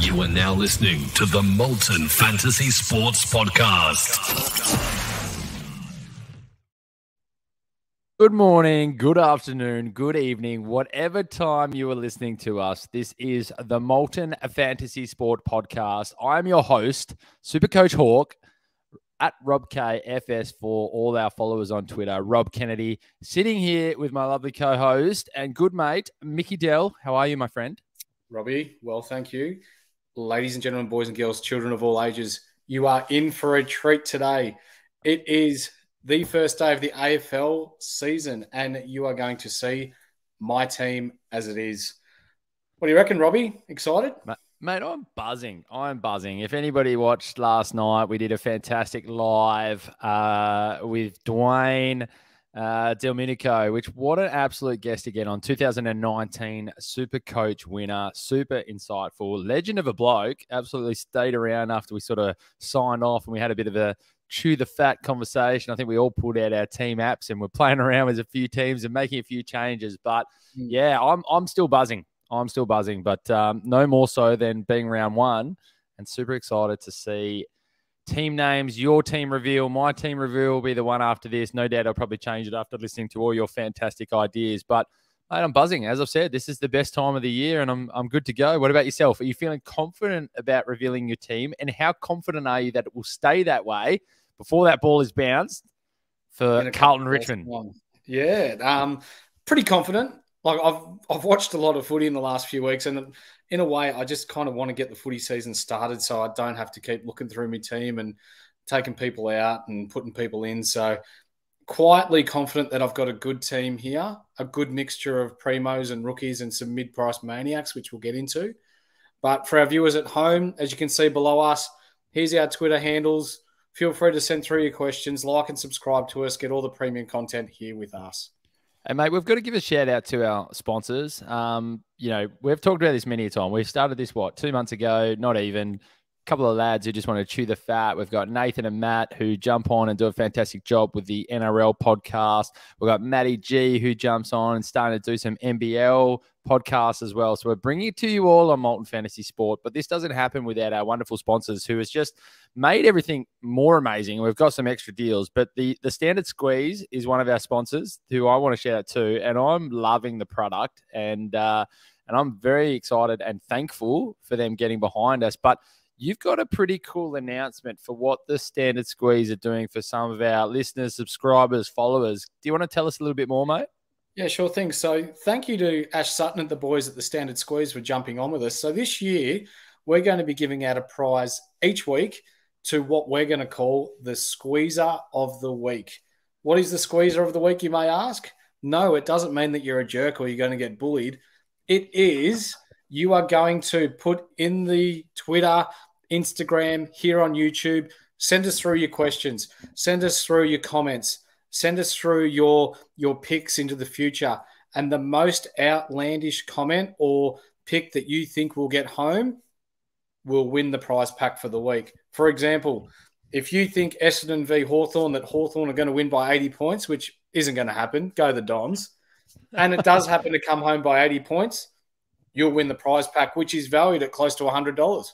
You are now listening to the Molten Fantasy Sports Podcast. Good morning, good afternoon, good evening, whatever time you are listening to us. This is the Molten Fantasy Sport Podcast. I'm your host, Supercoach Hawk, at RobKFS for all our followers on Twitter, Rob Kennedy, sitting here with my lovely co-host and good mate, Mickie Dell. How are you, my friend? Robbie, well, thank you. Ladies and gentlemen, boys and girls, children of all ages, you are in for a treat today. It is the first day of the AFL season, and you are going to see my team as it is. What do you reckon, Robbie? Excited? Mate, I'm buzzing. If anybody watched last night, we did a fantastic live with Dwayne Delminico, which what an absolute guest again on 2019 Supercoach winner, super insightful, legend of a bloke, absolutely stayed around after we sort of signed off and we had a bit of a chew the fat conversation. I think we all pulled out our team apps and we're playing around with a few teams and making a few changes. But yeah, I'm still buzzing. But no more so than being round one and super excited to see team names, your team reveal, my team reveal will be the one after this. No doubt I'll probably change it after listening to all your fantastic ideas. But mate, I'm buzzing. As I've said, this is the best time of the year and I'm good to go. What about yourself? Are you feeling confident about revealing your team? And how confident are you that it will stay that way before that ball is bounced for Carlton Richmond? Yeah, pretty confident. Like I've watched a lot of footy in the last few weeks, and in a way, I just kind of want to get the footy season started so I don't have to keep looking through my team and taking people out and putting people in. So quietly confident that I've got a good team here, a good mixture of primos and rookies and some mid-price maniacs, which we'll get into. But for our viewers at home, as you can see below us, here's our Twitter handles. Feel free to send through your questions, like and subscribe to us, get all the premium content here with us. Hey, mate, we've got to give a shout out to our sponsors. We've talked about this many a time. We started this, 2 months ago, not even. A couple of lads who just want to chew the fat. We've got Nathan and Matt who jump on and do a fantastic job with the NRL podcast. We've got Matty G who jumps on and starting to do some NBL podcasts as well. So we're bringing it to you all on Molten Fantasy Sport, but this doesn't happen without our wonderful sponsors who has just made everything more amazing. We've got some extra deals, but the Standard Squeeze is one of our sponsors who I want to shout out to, and I'm loving the product and I'm very excited and thankful for them getting behind us. But you've got a pretty cool announcement for what the Standard Squeeze are doing for some of our listeners, subscribers, followers. Do you want to tell us a little bit more, mate? Yeah, sure thing. So thank you to Ash Sutton and the boys at the Standard Squeeze for jumping on with us. So this year, we're going to be giving out a prize each week to what we're going to call the Squeezer of the Week. What is the Squeezer of the Week, you may ask? No, it doesn't mean that you're a jerk or you're going to get bullied. It is you are going to put in the Twitter, Instagram, here on YouTube, send us through your questions, send us through your comments, send us through your picks into the future. And the most outlandish comment or pick that you think will get home will win the prize pack for the week. For example, if you think Essendon v Hawthorn, that Hawthorn are going to win by 80 points, which isn't going to happen, go the Dons, and it does happen to come home by 80 points, you'll win the prize pack, which is valued at close to $100.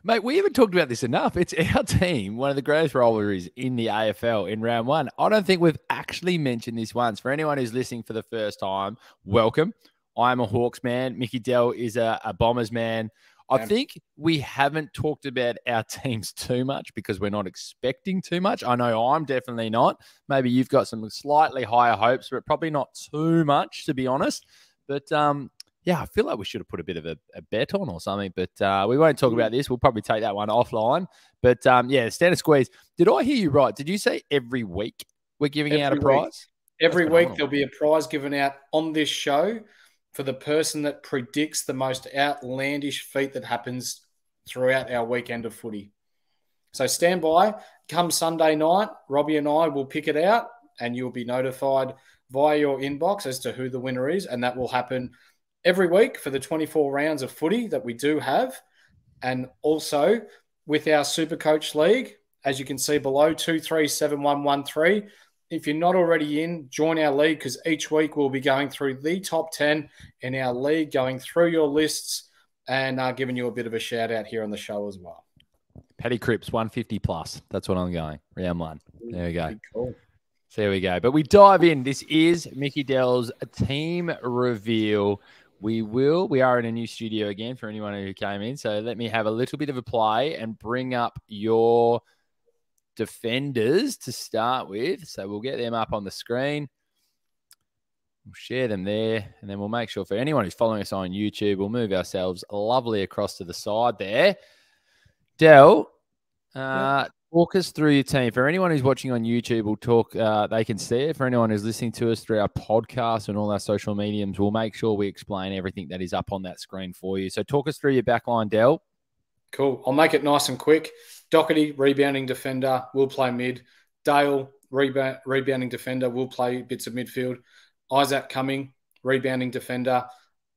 Mate, we haven't talked about this enough. It's our team, one of the greatest rivalries in the AFL in round one. I don't think we've actually mentioned this once. For anyone who's listening for the first time, welcome. I'm a Hawks man. Mickie Dell is a Bombers man. I think we haven't talked about our teams too much because we're not expecting too much. I know I'm definitely not. Maybe you've got some slightly higher hopes, but probably not too much, to be honest. But yeah, I feel like we should have put a bit of a bet on or something, but we won't talk about this. We'll probably take that one offline. But yeah, Standard Squeeze. Did I hear you right? Did you say every week we're giving out a prize? Every week there'll be a prize given out on this show for the person that predicts the most outlandish feat that happens throughout our weekend of footy. So stand by. Come Sunday night, Robbie and I will pick it out and you'll be notified via your inbox as to who the winner is, and that will happen every week for the 24 rounds of footy that we do have. And also with our Supercoach League, as you can see below, 237113. If you're not already in, join our league because each week we'll be going through the top 10 in our league, going through your lists, and giving you a bit of a shout out here on the show as well. Paddy Cripps, 150 plus. That's what I'm going. Round 1. There we go. Cool. So there we go. But we dive in. This is Mickey Dell's team reveal. We are in a new studio again for anyone who came in. So let me have a little bit of a play and bring up your defenders to start with. So we'll get them up on the screen. We'll share them there. And then we'll make sure for anyone who's following us on YouTube, we'll move ourselves lovely across to the side there. Dell, walk us through your team. For anyone who's watching on YouTube, we'll talk, they can see it. For anyone who's listening to us through our podcast and all our social mediums, we'll make sure we explain everything that is up on that screen for you. So talk us through your back line, Dell. Cool. I'll make it nice and quick. Doherty, rebounding defender, will play mid. Dale, rebounding defender, will play bits of midfield. Isaac Cumming, rebounding defender.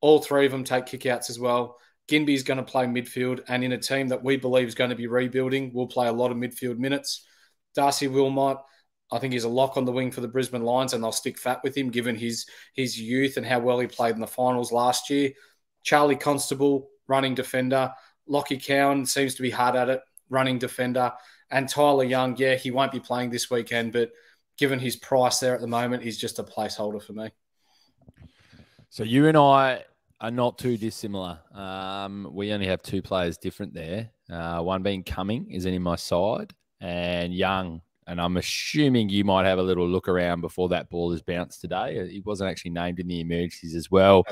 All three of them take kickouts as well. Ginby's going to play midfield, and in a team that we believe is going to be rebuilding, will play a lot of midfield minutes. Darcy Wilmot, I think he's a lock on the wing for the Brisbane Lions, and they'll stick fat with him given his youth and how well he played in the finals last year. Charlie Constable, running defender. Lockie Cowan seems to be hard at it, running defender. And Tyler Young, yeah, he won't be playing this weekend, but given his price there at the moment, he's just a placeholder for me. So you and I are not too dissimilar. We only have 2 players different there. One being Cumming isn't in my side, and Young. And I'm assuming you might have a little look around before that ball is bounced today. He wasn't actually named in the emergencies as well.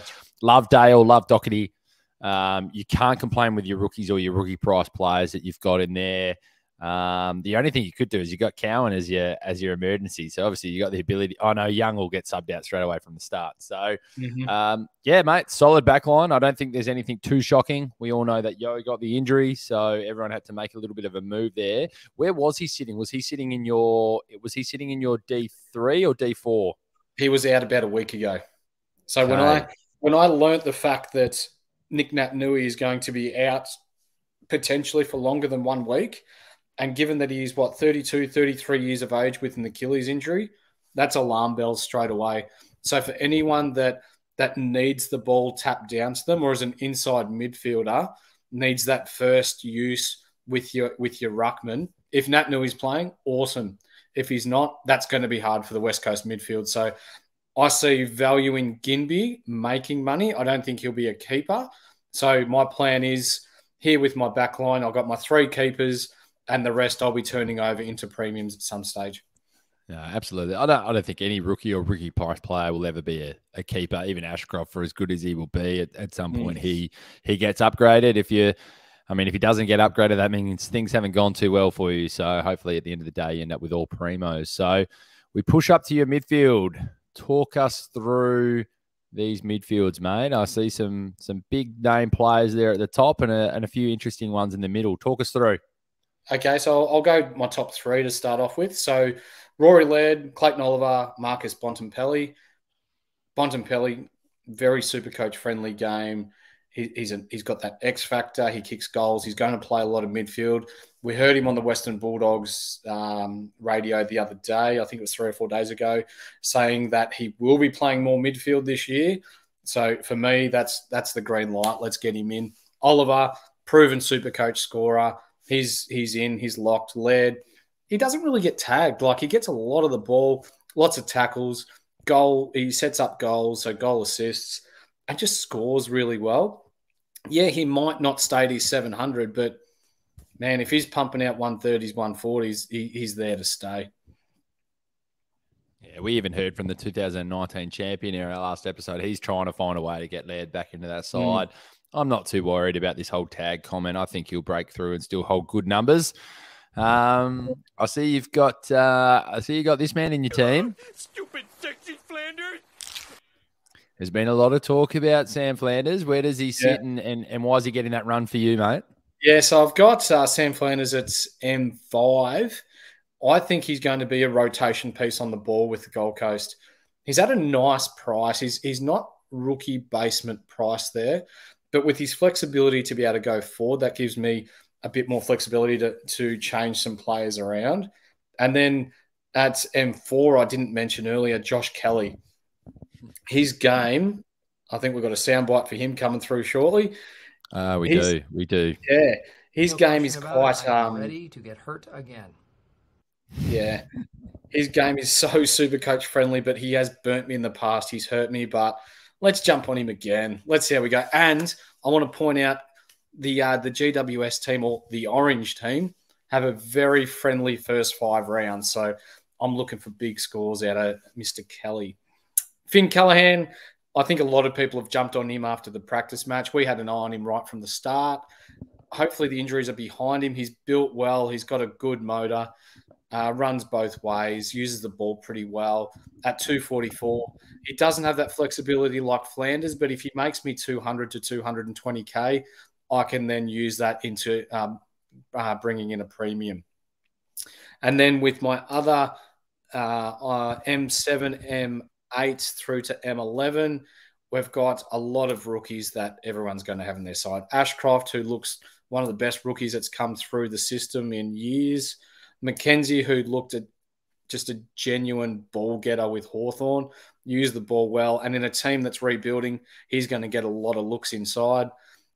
Love Dale, love Doherty. You can't complain with your rookies or your rookie price players that you've got in there. The only thing you could do is you got Cowan as your emergency. So obviously you got the ability. I know Young will get subbed out straight away from the start. So yeah, mate, solid back line. I don't think there's anything too shocking. We all know that Yo got the injury, so everyone had to make a little bit of a move there. Where was he sitting? Was he sitting in your D3 or D4? He was out about a week ago. So when I learnt the fact that Nick Naitanui is going to be out potentially for longer than 1 week, and given that he's, 32, 33 years of age with an Achilles injury, that's alarm bells straight away. So for anyone that needs the ball tapped down to them, or as an inside midfielder, needs that first use with your ruckman, if Naitanui is playing, awesome. If he's not, that's going to be hard for the West Coast midfield. So I see value in Ginby making money. I don't think he'll be a keeper. So my plan is here with my back line, I've got my 3 keepers, and the rest I'll be turning over into premiums at some stage. Yeah, absolutely. I don't think any rookie or rookie price player will ever be a keeper. Even Ashcroft, for as good as he will be, at some point he gets upgraded. If he doesn't get upgraded, that means things haven't gone too well for you. So hopefully at the end of the day, you end up with all primos. So we push up to your midfield. Talk us through these midfields, mate. I see some big name players there at the top and a few interesting ones in the middle. Talk us through. Okay, so I'll go my top 3 to start off with. So Rory Laird, Clayton Oliver, Marcus Bontempelli. Bontempelli, very Supercoach friendly game. He's got that X factor. He kicks goals. He's going to play a lot of midfield. We heard him on the Western Bulldogs radio the other day. I think it was 3 or 4 days ago, saying that he will be playing more midfield this year. So for me, that's the green light. Let's get him in. Oliver, proven Supercoach scorer. He's in. He's locked. Laird, he doesn't really get tagged. Like, he gets a lot of the ball, lots of tackles, goal. He sets up goals, so goal assists, and just scores really well. Yeah, he might not stay at his 700, but man, if he's pumping out 130s, 140s, he's there to stay. Yeah, we even heard from the 2019 champion in our last episode. He's trying to find a way to get Laird back into that side. I'm not too worried about this whole tag comment. I think he'll break through and still hold good numbers. I see you got this man in your team. Stupid sexy Flanders. There's been a lot of talk about Sam Flanders. Where does he sit and why is he getting that run for you, mate? Yeah, so I've got Sam Flanders at M5. I think he's going to be a rotation piece on the ball with the Gold Coast. He's at a nice price. He's not rookie basement price there, but with his flexibility to be able to go forward, that gives me a bit more flexibility to change some players around. And then at M4, I didn't mention earlier, Josh Kelly. His game, I think we've got a soundbite for him coming through shortly. We do. Yeah, his No game is question about it. quite. I am ready to get hurt again. Yeah, his game is so super coach friendly, but he has burnt me in the past. He's hurt me, but let's jump on him again. Let's see how we go. And I want to point out the GWS team, or the Orange team, have a very friendly first 5 rounds. So I'm looking for big scores out of Mr. Kelly. Finn Callaghan, I think a lot of people have jumped on him after the practice match. We had an eye on him right from the start. Hopefully the injuries are behind him. He's built well. He's got a good motor. Runs both ways, uses the ball pretty well at 244. He doesn't have that flexibility like Flanders, but if he makes me 200 to 220K, I can then use that into bringing in a premium. And then with my other M7, M8 through to M11, we've got a lot of rookies that everyone's going to have on their side. Ashcroft, who looks one of the best rookies that's come through the system in years. Mackenzie, who looked at just a genuine ball getter with Hawthorn, used the ball well. And in a team that's rebuilding, he's going to get a lot of looks inside.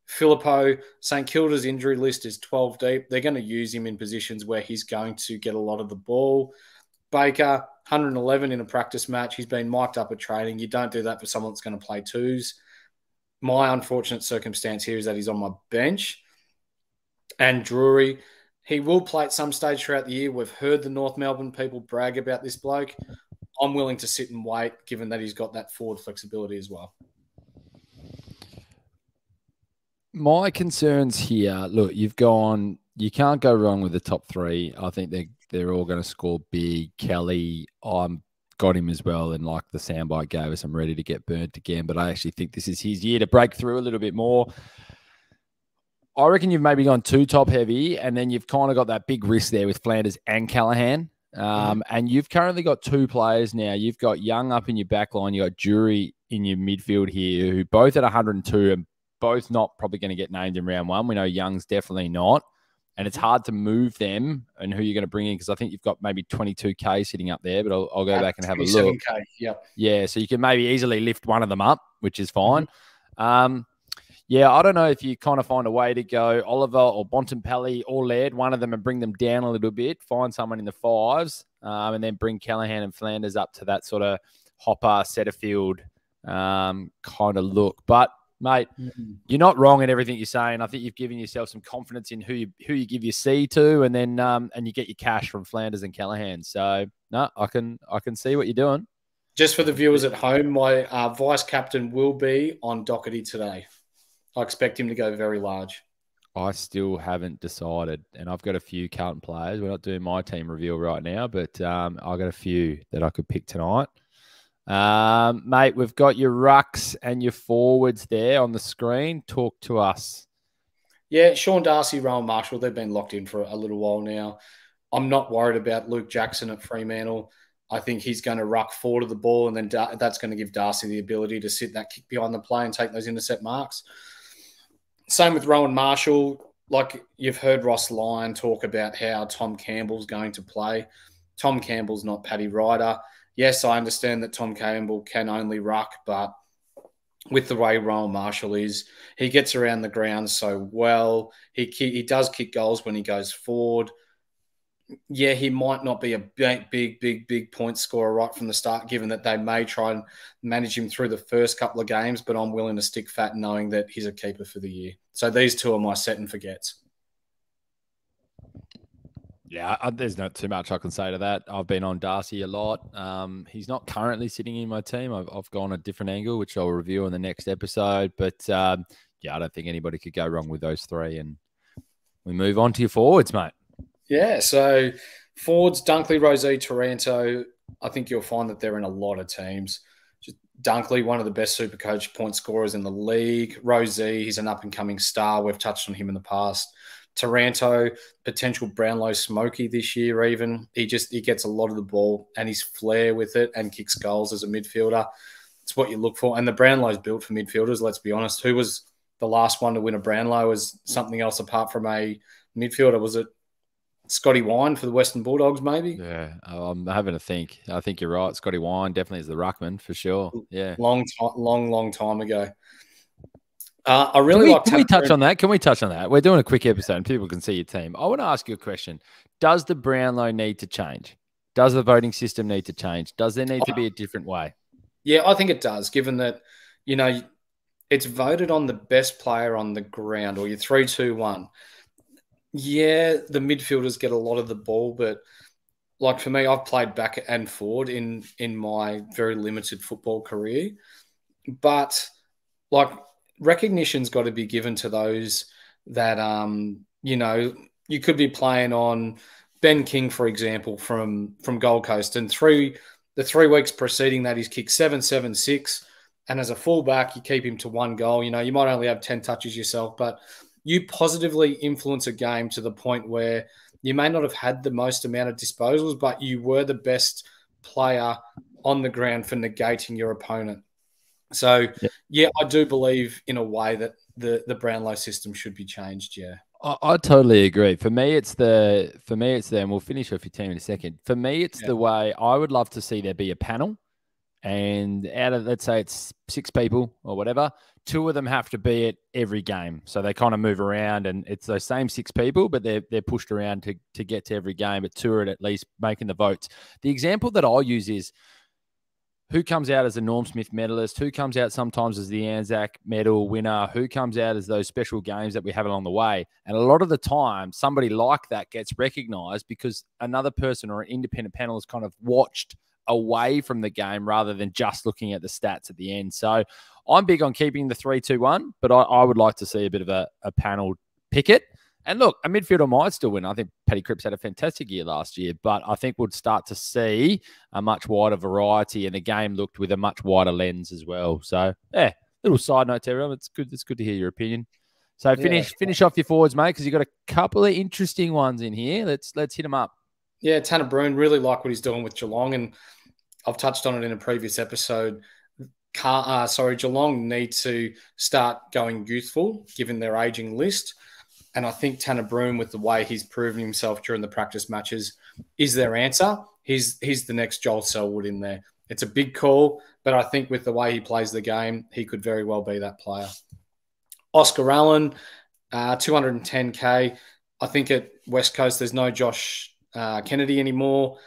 Filippo, St Kilda's injury list is 12 deep. They're going to use him in positions where he's going to get a lot of the ball. Baker, 111 in a practice match. He's been mic'd up at training. You don't do that for someone that's going to play twos. My unfortunate circumstance here is that he's on my bench. And Drury, he will play at some stage throughout the year. We've heard the North Melbourne people brag about this bloke. I'm willing to sit and wait, given that he's got that forward flexibility as well. My concerns here, look, you can't go wrong with the top 3. I think they're all going to score big. Kelly, I'm got him as well, and like the soundbite gave us, I'm ready to get burnt again, but I actually think this is his year to break through a little bit more. I reckon you've maybe gone too top heavy, and then you've kind of got that big risk there with Flanders and Callaghan. And you've currently got 2 players now. You've got Young up in your back line. You got Jury in your midfield here, who both at 102 and both not probably going to get named in round 1. We know Young's definitely not. And it's hard to move them and who you're going to bring in, because I think you've got maybe 22K sitting up there, but I'll go back and have a look. 27K, yep. Yeah, so you can maybe easily lift one of them up, which is fine. Yeah, I don't know if you kind of find a way to go Oliver or Bontempelli or Laird, one of them, and bring them down a little bit, find someone in the 5s, and then bring Callaghan and Flanders up to that sort of Hopper, Setterfield kind of look. But, mate, you're not wrong in everything you're saying. I think you've given yourself some confidence in who you give your C to, and then and you get your cash from Flanders and Callaghan. So, no, I can see what you're doing. Just for the viewers at home, my vice captain will be on Doherty today. I expect him to go very large. I still haven't decided, and I've got a few Carlton players. We're not doing my team reveal right now, but I've got a few that I could pick tonight. Mate, we've got your rucks and your forwards there on the screen. Talk to us. Yeah, Sean Darcy, Rowan Marshall, they've been locked in for a little while now. I'm not worried about Luke Jackson at Fremantle. I think he's going to ruck forward of the ball, and then that's going to give Darcy the ability to sit that kick behind the play and take those intercept marks. Same with Rowan Marshall. Like, you've heard Ross Lyon talk about how Tom Campbell's going to play. Tom Campbell's not Paddy Ryder. Yes, I understand that Tom Campbell can only ruck, but with the way Rowan Marshall is, he gets around the ground so well. He does kick goals when he goes forward. Yeah, he might not be a big point scorer right from the start, given that they may try and manage him through the first couple of games, but I'm willing to stick fat knowing that he's a keeper for the year. So these 2 are my set and forgets. Yeah, there's not too much I can say to that. I've been on Darcy a lot. He's not currently sitting in my team. I've gone a different angle, which I'll review in the next episode. But, yeah, I don't think anybody could go wrong with those 3. And we move on to your forwards, mate. Yeah, so forwards, Dunkley, Rozee, Taranto, I think you'll find that they're in a lot of teams. Just Dunkley, one of the best Supercoach point scorers in the league. Rozee, he's an up-and-coming star. We've touched on him in the past. Taranto, potential Brownlow Smoky this year even. He gets a lot of the ball and his flair with it and kicks goals as a midfielder. It's what you look for. And the Brownlow's built for midfielders, let's be honest. Who was the last one to win a Brownlow as something else apart from a midfielder? Was it Scotty Wine for the Western Bulldogs, maybe? Yeah, I'm having to think. I think you're right. Scotty Wine definitely is the ruckman for sure. Yeah. Long time ago. I really like. Can we touch on that? Can we touch on that? We're doing a quick episode and people can see your team. I want to ask you a question. Does the Brownlow need to change? Does the voting system need to change? Does there need to be a different way? Yeah, I think it does, given that, it's voted on the best player on the ground, or your 3-2-1. Yeah, the midfielders get a lot of the ball, but like for me, I've played back and forward in my very limited football career. But like recognition's got to be given to those that you could be playing on Ben King, for example, from Gold Coast, and the 3 weeks preceding that, he's kicked 7-7-6, and as a fullback, you keep him to 1 goal. You might only have 10 touches yourself, but you positively influence a game to the point where you may not have had the most amount of disposals, but you were the best player on the ground for negating your opponent. So, yeah, I do believe in a way that the Brownlow system should be changed. Yeah, I totally agree. For me, it's and we'll finish off your team in a second. For me, it's the way I would love to see there be a panel, and out of, let's say it's 6 people or whatever, 2 of them have to be at every game. So they kind of move around, and it's those same 6 people, but they're pushed around to get to every game, but 2 are at least making the votes. The example that I'll use is who comes out as a Norm Smith medalist, who comes out sometimes as the Anzac medal winner, who comes out as those special games that we have along the way. And a lot of the time, somebody like that gets recognised because another person or an independent panel has kind of watched away from the game rather than just looking at the stats at the end. So I'm big on keeping the 3-2-1, but I would like to see a bit of a panel pick it. And look, a midfielder might still win. I think Paddy Cripps had a fantastic year last year, but I think we'll start to see a much wider variety, and the game looked with a much wider lens as well. So, yeah, little side note to everyone. It's good to hear your opinion. So finish off your forwards, mate, because you've got a couple of interesting ones in here. Let's hit them up. Yeah, Tanner Bruhn, really like what he's doing with Geelong, and I've touched on it in a previous episode. Geelong need to start going youthful, given their ageing list. And I think Tanner Bruhn, with the way he's proven himself during the practice matches, is their answer. He's the next Joel Selwood in there. It's a big call, but I think with the way he plays the game, he could very well be that player. Oscar Allen, 210K. I think at West Coast, there's no Josh Kennedy anymore.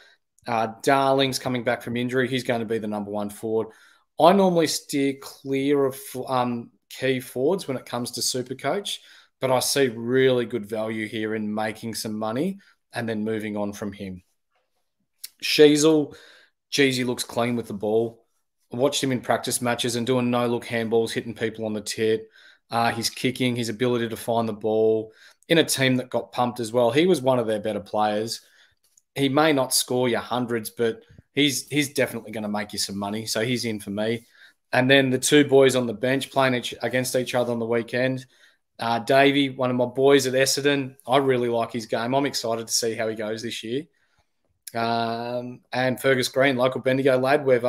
Darling's coming back from injury. He's going to be the number 1 forward. I normally steer clear of key forwards when it comes to Supercoach, but I see really good value here in making some money and then moving on from him. Sheasel, geez, he looks clean with the ball. I watched him in practice matches and doing no-look handballs, hitting people on the tit. His kicking, his ability to find the ball in a team that got pumped as well. He was one of their better players. He may not score you hundreds, but he's definitely going to make you some money. So he's in for me. And then the 2 boys on the bench playing against each other on the weekend. Davey, one of my boys at Essendon, I really like his game. I'm excited to see how he goes this year. And Fergus Green, local Bendigo lad, we've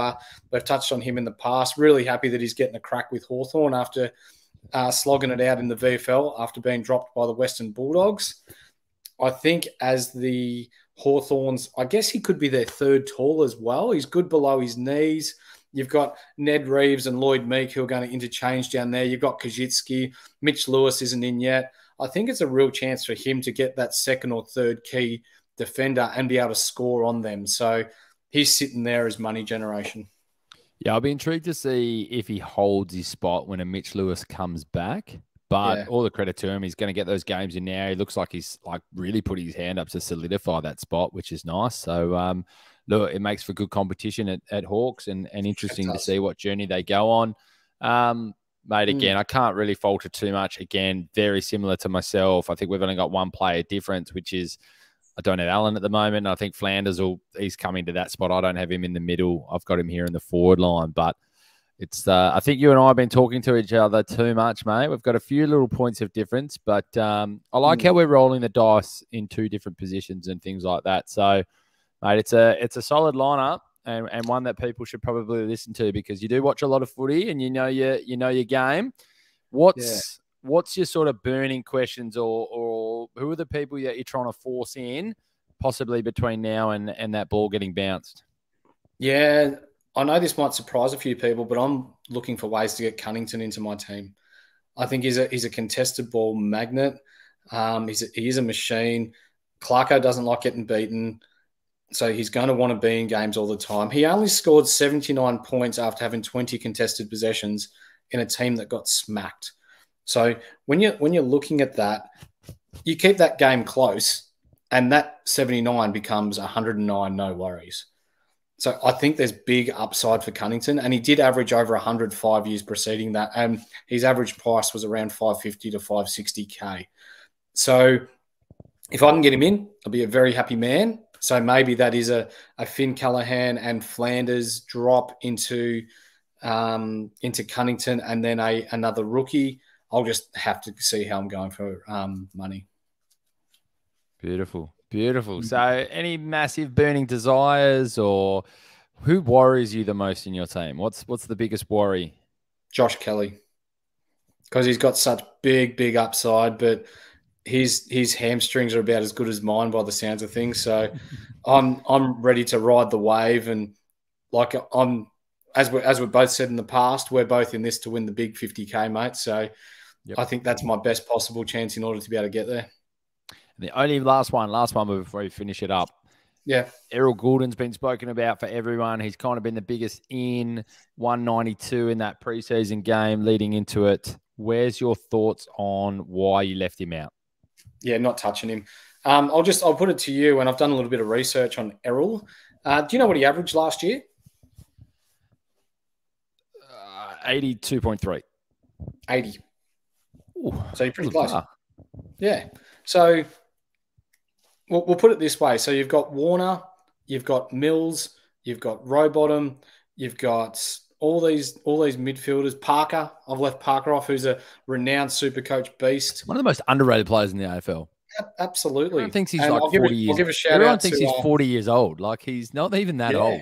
touched on him in the past. Really happy that he's getting a crack with Hawthorn after slogging it out in the VFL after being dropped by the Western Bulldogs. I think as the Hawthorns, I guess he could be their 3rd tall as well. He's good below his knees. You've got Ned Reeves and Lloyd Meek who are going to interchange down there. You've got Kajitsky. Mitch Lewis isn't in yet. I think it's a real chance for him to get that 2nd or 3rd key defender and be able to score on them. So he's sitting there as money generation. Yeah, I'll be intrigued to see if he holds his spot when a Mitch Lewis comes back. But all the credit to him, he's going to get those games in now. He looks like he's really put his hand up to solidify that spot, which is nice. So, look, it makes for good competition at Hawks and interesting to see what journey they go on. Mate, again, I can't really falter too much. Again, very similar to myself. I think we've only got 1 player difference, which is I don't have Allen at the moment. I think Flanders he's coming to that spot. I don't have him in the middle. I've got him here in the forward line. But it's I think you and I have been talking to each other too much, mate. We've got a few little points of difference, but I like how we're rolling the dice in 2 different positions and things like that. So, mate, it's a solid lineup and one that people should probably listen to because you do watch a lot of footy and you know your game. What's your sort of burning questions or who are the people that you're trying to force in possibly between now and that ball getting bounced? Yeah, I know this might surprise a few people, but I'm looking for ways to get Cunnington into my team. I think he's a contested ball magnet. He is a machine. Clarko doesn't like getting beaten, so he's going to want to be in games all the time. He only scored 79 points after having 20 contested possessions in a team that got smacked. So when you're looking at that, you keep that game close, and that 79 becomes 109, no worries. So I think there's big upside for Cunnington, and he did average over 105 years preceding that, and his average price was around 550 to 560K. So if I can get him in, I'll be a very happy man. So maybe that is a Finn Callaghan and Flanders drop into Cunnington, and then another rookie. I'll just have to see how I'm going for money. Beautiful. Beautiful. So any massive burning desires, or who worries you the most in your team? What's the biggest worry? Josh Kelly, because he's got such big upside, but his hamstrings are about as good as mine by the sounds of things. So I'm ready to ride the wave, and like as we both said in the past, we're both in this to win the big 50K, mate. So yep. I think that's my best possible chance in order to be able to get there. The only last one before we finish it up. Yeah. Errol Goulden's been spoken about for everyone. He's kind of been the biggest in 192 in that preseason game leading into it. Where's your thoughts on why you left him out? Yeah, not touching him. I'll put it to you, and I've done a little bit of research on Errol. Do you know what he averaged last year? 82.3. 80. Ooh, so you're pretty close. Yeah. So we'll put it this way. So you've got Warner, you've got Mills, you've got Rowbottom, you've got all these midfielders. Parker, I've left Parker off, who's a renowned Supercoach beast. One of the most underrated players in the AFL. Absolutely. Everyone thinks he's like 40 years. I'll give a shout Everyone out thinks he's 40 years old. Like, he's not even that old.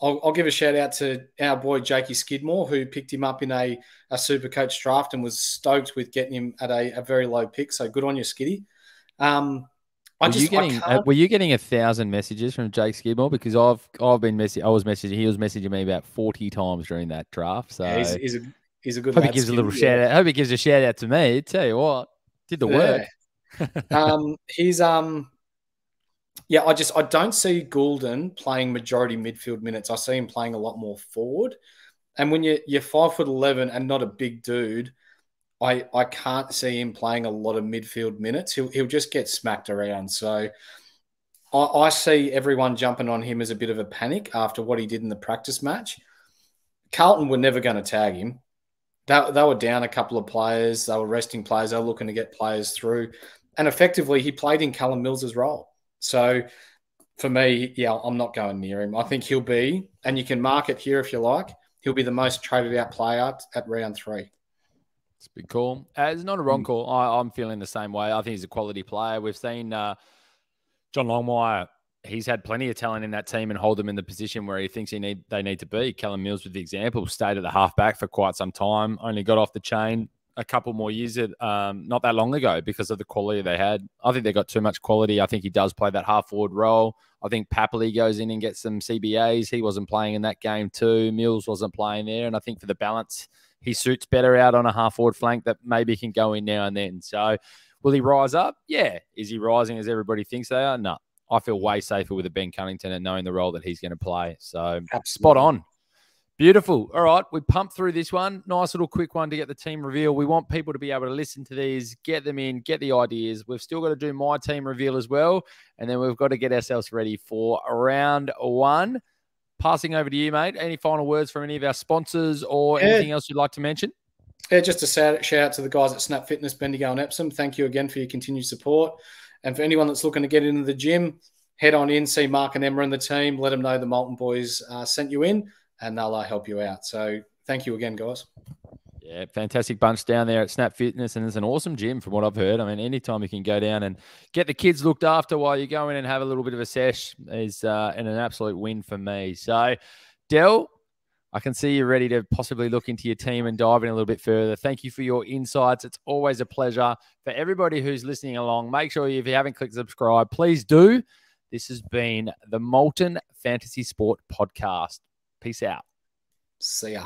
I'll give a shout out to our boy Jakey Skidmore, who picked him up in a Supercoach draft and was stoked with getting him at a very low pick. So good on you, Skiddy. Were you getting 1,000 messages from Jake Skidmore? Because I was messaging me about 40 times during that draft. So yeah, he's a good hope lad. He gives a little shout out. Hope he gives a shout out to me. Tell you what, did the work. I don't see Goulden playing majority midfield minutes. I see him playing a lot more forward. And when you're 5'11" and not a big dude, I can't see him playing a lot of midfield minutes. He'll just get smacked around. So I see everyone jumping on him as a bit of a panic after what he did in the practice match. Carlton were never going to tag him. They were down a couple of players. They were resting players. They were looking to get players through. And effectively, he played in Callum Mills' role. So for me, I'm not going near him. I think he'll be, and you can mark it here if you like, he'll be the most traded out player at round 3. It's a big call. It's not a wrong call. I'm feeling the same way. I think he's a quality player. We've seen John Longmire. He's had plenty of talent in that team and hold them in the position where he thinks they need to be. Callum Mills, with the example, stayed at the halfback for quite some time, only got off the chain a couple more years not that long ago because of the quality they had. I think they got too much quality. I think he does play that half-forward role. I think Papley goes in and gets some CBAs. He wasn't playing in that game too. Mills wasn't playing there. And I think for the balance, he suits better out on a half-forward flank that maybe can go in now and then. So will he rise up? Yeah. Is he rising as everybody thinks they are? No. I feel way safer with a Ben Cunnington and knowing the role that he's going to play. So absolutely. Spot on. Beautiful. All right. We pumped through this one. Nice little quick one to get the team reveal. We want people to be able to listen to these, get them in, get the ideas. We've still got to do my team reveal as well. And then we've got to get ourselves ready for round 1. Passing over to you, mate. Any final words from any of our sponsors or anything else you'd like to mention? Yeah, just a shout out to the guys at Snap Fitness, Bendigo and Epsom. Thank you again for your continued support. And for anyone that's looking to get into the gym, head on in, see Mark and Emma and the team. Let them know the Molten boys sent you in, and they'll help you out. So thank you again, guys. Yeah, fantastic bunch down there at Snap Fitness, and it's an awesome gym from what I've heard. I mean, anytime you can go down and get the kids looked after while you go in and have a little bit of a sesh is an absolute win for me. So, Del, I can see you're ready to possibly look into your team and dive in a little bit further. Thank you for your insights. It's always a pleasure. For everybody who's listening along, make sure if you haven't clicked subscribe, please do. This has been the Molten Fantasy Sport Podcast. Peace out. See ya.